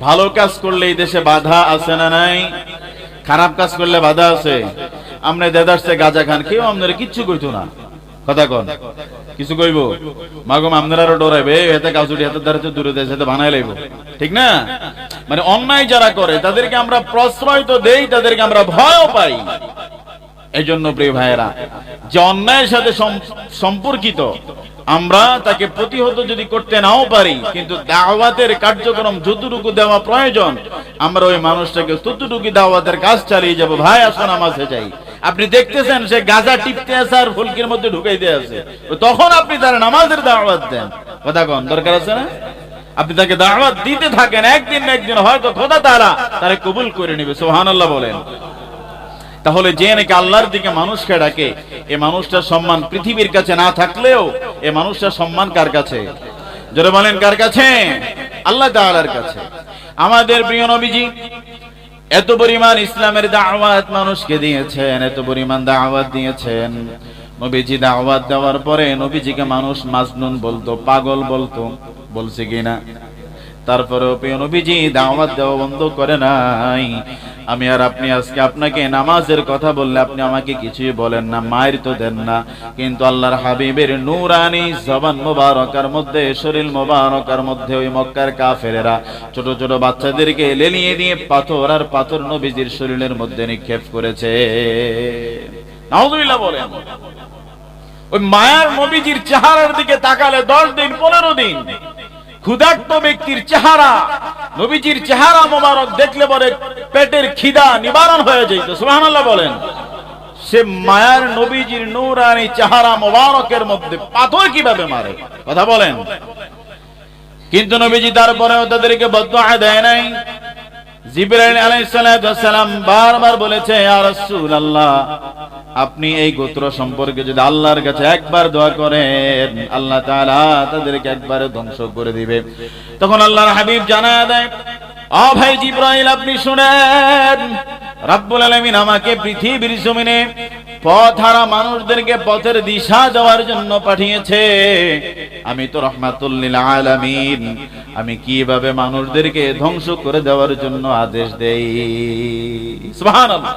ভালো কাজ করলে এই দেশে বাধা আছে না নাই? খারাপ কাজ করলে বাধা আছে। আপনি দেদারসে গাঁজা খান, কেউ আপনারা কিচ্ছু কইতো না। কথা কন, কিছু কইব মাগম আপনারা ডরাইবে, এতে কাজুটি হাতের দ্বারা দূরে দেয়, সেটা বানাই লাইব, ঠিক না? মানে অন্যায় যারা করে তাদেরকে আমরা প্রশ্রয় তো দেই, তাদেরকে আমরা ভয়ও পাই। এই জন্য প্রিয় ভাইয়েরা, যে অন্যায়ের সাথে সম্পর্কিত আমরা তাকে প্রতিহত যদি করতে নাও পারি, কিন্তু দাওয়াতের কার্যক্রম যতটুকু দেওয়া প্রয়োজন আমরা ওই মানুষটাকে ততটুকু দাওয়াতের কাজ চালিয়ে যাব। ভাই আসুন নামাজে যাই। আপনি দেখতেছেন সে গাঁজা টিপতে আছে আর ফুলকির মধ্যে ঢুকাইতে আছে, তখন আপনি তার নামাজের দাওয়াত দেন। কথা কন, দরকার আছে না? আপনি তাকে দাওয়াত দিতে থাকেন, একদিন না একদিন হয়তো খোদা তাআলা তারে কবুল করে নেবে। সুবহানাল্লাহ বলেন। তাহলে যে নাকি আল্লাহর দিকে মানুষকে ডাকে, এই মানুষটার সম্মান পৃথিবীর কাছে না থাকলেও এই মানুষটার সম্মান কার কাছে? জোরে বলেন, কার কাছে? আল্লাহ তাআলার কাছে। আমাদের প্রিয় নবীজি এত পরিমাণ ইসলামের দাওয়াত মানুষকে দিয়েছেন, এত পরিমাণ দাওয়াত দিয়েছেন। নবীজি দাওয়াত দেওয়ার পরে নবীজিকে মানুষ মাজনুন বলতো, পাগল বলতো, বলছে কিনা? তারপরেও প্রিয় নবীজি দাওয়াত দেওয়া বন্ধ করে নাই। আমি আর আপনি আজকে আপনাকে নামাজের কথা বললে আপনি আমাকে কিছুই বলেন না, মায়ের তো দেন না, কিন্তু আল্লাহর হাবিবের নূরানি জবান মোবারকার মধ্যে, শরীর মোবারকার মধ্যে ওই মক্কার কাফেরেরা ছোট ছোট বাচ্চাদেরকে লেলিয়ে দিয়ে পাথর আর পাথর নবীজির শরীরের মধ্যে নিক্ষেপ করেছে। নাউযুবিল্লাহ বলেন। ওই মায়ার নবীজির চেহারার দিকে তাকালে 10 দিন 15 দিন ক্ষুধার্ত ব্যক্তির চেহারা, নবীজির চেহারা মোবারক দেখলে পরে পেটের খিদা নিবারণ হয়ে যেত। সুবহানাল্লাহ বলেন। সে মায়ার নবীজির নূরানি চেহারা মোবারকের মধ্যে পাথর কিভাবে মারে? কথা বলেন। কিন্তু নবীজি তারপরেও তাদেরকে বদদুআ দেয় নাই। জিবরাইল আলাইহিস সালাম বারবার বলেছে, ইয়া রাসূলুল্লাহ, আপনি এই গোত্র সম্পর্কে যদি আল্লাহর কাছে একবার দোয়া করেন, আল্লাহ তাআলা তাদেরকে একবারে ধ্বংস করে দিবে। তখন আল্লাহর হাবিব জানায়া দেয়, ও ভাই জিবরাইল, আপনি শুনেন, রব্বুল আলামিন আমাকে পৃথিবীর জমিনে পথহারা মানুষদেরকে পথের দিশা দেওয়ার জন্য পাঠিয়েছে। আমি তো রাহমাতুল লিল আলামিন, আমি কিভাবে মানুষদেরকে ধ্বংস করে দেওয়ার জন্য আদেশ দেই। সুবহানাল্লাহ।